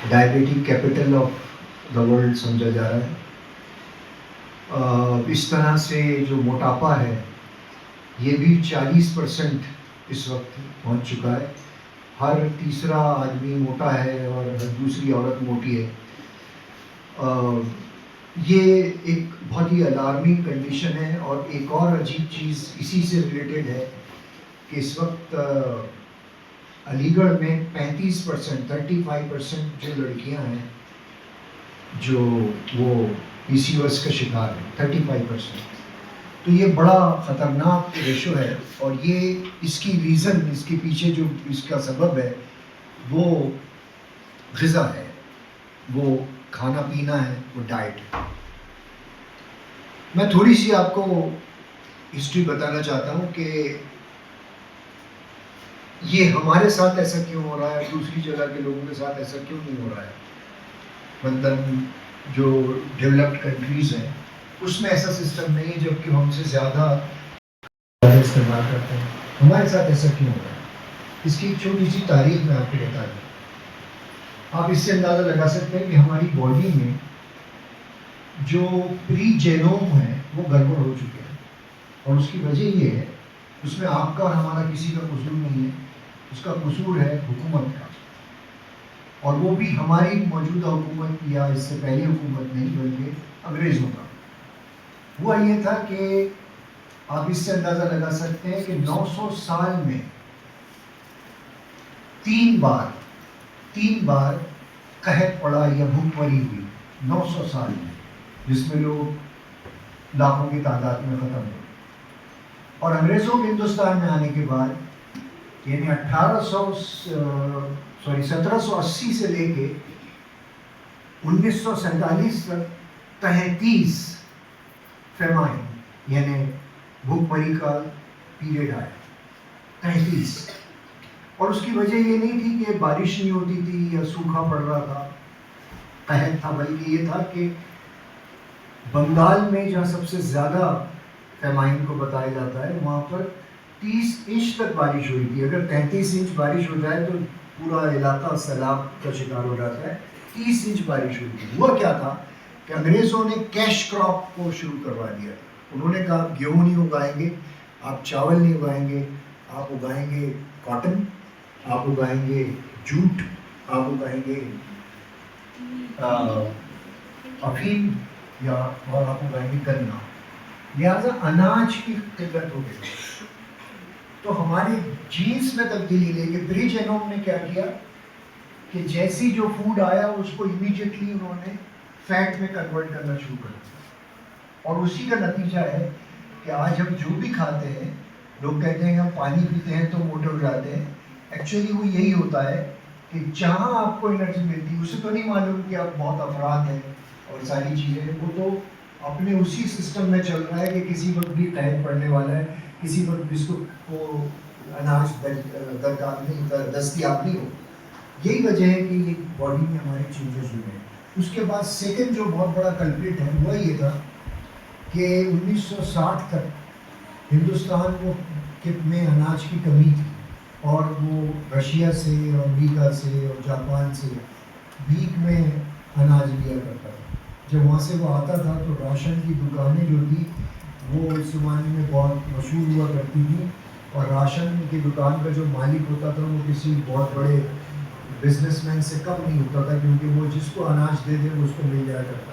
Diabetic capital of the world سمجھا جا رہا ہے. اس طرح سے جو موٹاپا ہے یہ بھی 40% اس وقت پہنچ چکا ہے. ہر تیسرا آدمی موٹا ہے اور ہر دوسری عورت موٹی ہے. یہ ایک بہت ہی الارمنگ کنڈیشن ہے. اور ایک اور عجیب چیز اسی سے ریلیٹڈ ہے کہ اس وقت علی گڑھ میں 35% جو لڑکیاں ہیں جو وہ پی سی او ایس کا شکار ہے 35%. تو یہ بڑا خطرناک ریشو ہے. اور یہ اس کی ریزن، اس کے پیچھے جو اس کا سبب ہے وہ غذا ہے، وہ کھانا پینا ہے، وہ ڈائٹ ہے. میں تھوڑی سی آپ کو ہسٹری بتانا چاہتا ہوں کہ یہ ہمارے ساتھ ایسا کیوں ہو رہا ہے، دوسری جگہ کے لوگوں کے ساتھ ایسا کیوں نہیں ہو رہا ہے. مطلب جو ڈیولپڈ کنٹریز ہیں اس میں ایسا سسٹم نہیں ہے، جبکہ ہم سے زیادہ استعمال کرتے ہیں. ہمارے ساتھ ایسا کیوں ہو رہا ہے؟ اس کی ایک چھوٹی سی تاریخ میں آپ کو بتا دوں. آپ اس سے اندازہ لگا سکتے ہیں کہ ہماری باڈی میں جو پری جینوم ہے وہ گڑبڑ ہو چکے ہیں. اور اس کی وجہ یہ ہے، اس میں آپ کا اور ہمارا کسی کا قصور نہیں ہے، اس کا قصور ہے حکومت کا. اور وہ بھی ہماری موجودہ حکومت یا اس سے پہلی حکومت نہیں بلکہ انگریزوں کا. ہوا یہ تھا کہ آپ اس سے اندازہ لگا سکتے ہیں کہ 900 سال میں تین بار قحط پڑا یا بھوک مری ہوئی. 900 سال میں، جس میں لوگ لاکھوں کی تعداد میں ختم ہوئے. اور انگریزوں کے ہندوستان میں آنے کے بعد یعنی 1780 سے لے کے 1947 تک 33 فیمائن یعنی بھوک مری کا پیریڈ آیا. 33. اور اس کی وجہ یہ نہیں تھی کہ بارش نہیں ہوتی تھی یا سوکھا پڑ رہا تھا، قحط تھا، بلکہ یہ تھا کہ بنگال میں جہاں سب سے زیادہ فیمائن کو بتایا جاتا ہے وہاں پر 30 انچ تک بارش ہوئی تھی. اگر 33 انچ بارش ہو جائے تو پورا علاقہ سیلاب کا شکار ہو جاتا ہے. 30 انچ بارش ہوئی تھی. ہوا کیا تھا کہ انگریزوں نے کیش کراپ کو شروع کروا دیا. انہوں نے کہا گیہوں نہیں اگائیں گے، آپ چاول نہیں اگائیں گے، آپ اگائیں گے کاٹن، آپ اگائیں گے جوٹ، آپ اگائیں گے افیم یا اور آپ اگائیں گے گنا. لہٰذا اناج کی قلت ہو گئی. تو ہمارے جینس میں تبدیلی لے کے پری جینوم نے کیا کیا کہ جیسی جو فوڈ آیا اس کو امیڈیٹلی انہوں نے فیٹ میں کنورٹ کرنا شروع کر دیا. اور اسی کا نتیجہ ہے کہ آج ہم جو بھی کھاتے ہیں، لوگ کہتے ہیں ہم پانی پیتے ہیں تو موٹے ہو جاتے ہیں. ایکچولی وہ یہی ہوتا ہے کہ جہاں آپ کو انرجی ملتی ہے اسے تو نہیں معلوم کہ آپ بہت افراد ہیں اور ساری چیزیں، وہ تو اپنے اسی سسٹم میں چل رہا ہے کہ کسی وقت بھی قحط پڑنے والا ہے، کسی وقت بسکٹ کو اناج دستیاب نہیں ہو. یہی وجہ ہے کہ یہ باڈی میں ہمارے چینجز ہوئے ہیں. اس کے بعد سیکنڈ جو بہت بڑا کلپریٹ ہے وہ یہ تھا کہ 1960 تک ہندوستان میں اناج کی کمی تھی اور وہ رشیا سے اور امریکہ سے اور جاپان سے ویک میں اناج لیا کرتا تھا. جب وہاں سے وہ آتا تھا تو راشن کی دکانیں جو تھی وہ اس زمانے میں بہت مشہور ہوا کرتی تھی. اور راشن کی دکان کا جو مالک ہوتا تھا وہ کسی بہت بڑے بزنس مین سے کم نہیں ہوتا تھا، کیونکہ وہ جس کو اناج دے دے وہ اس کو مل جایا کرتا تھا.